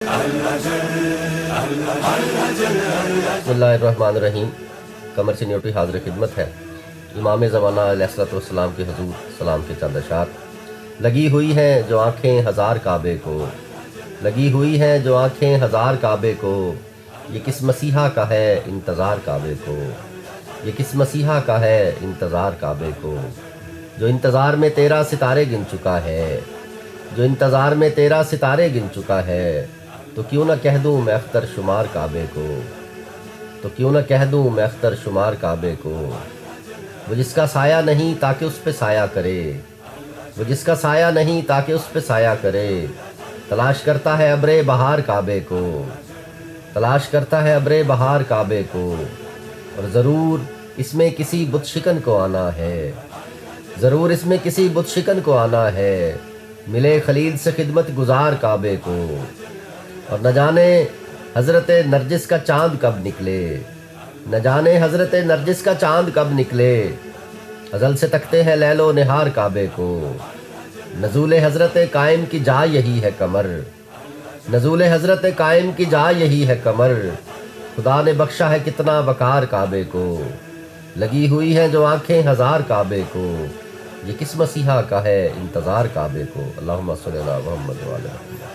बिस्मिल्लाहिर्रहमानिर्रहीम। कमर से न्यूटी हाजिर खिदमत है। इमाम ज़माना अलैहिस्सलाम के हुजूर सलाम के चंद अशार। लगी हुई हैं जो आँखें हज़ार काबे को, लगी हुई हैं जो आँखें हज़ार काबे को, ये किस मसीहा का है इंतज़ार काबे को, ये किस मसीहा का है इंतज़ार काबे को। जो इंतज़ार में तेरा सितारे गिन चुका है, जो इंतज़ार में तेरा सितारे गिन चुका है, तो क्यों न कह दूँ मैं अख्तर शुमार काबे को, तो क्यों न कह दूँ मैं अख्तर शुमार काबे को। वो जिसका साया नहीं ताकि उस पे साया करे, वो जिसका साया नहीं ताकि उस पे साया करे, तलाश करता है अब्रे बहार काबे को, तलाश करता है अब्रे बहार काबे को। और ज़रूर इसमें किसी बुत शिकन को आना है, ज़रूर इसमें किसी बुत शिकन को आना है, मिले खलील से खिदमत गुजार काबे को। और न जाने हज़रत नरजिस का चाँद कब निकले, न जाने हज़रत नरजिस का चाँद कब निकले, अज़ल से तकते हैं लैलो निहार काबे को। नज़ूल हज़रत कायम की जा यही है कमर, नज़ूल हज़रत कायम की जा यही है कमर, खुदा ने बख्शा है कितना वकार काबे को। लगी हुई हैं जो आँखें हज़ार काबे को, ये किस मसीहा का है इंतज़ार काबे को। अल्लाहुम्मा सल्ली अला मुहम्मद व अला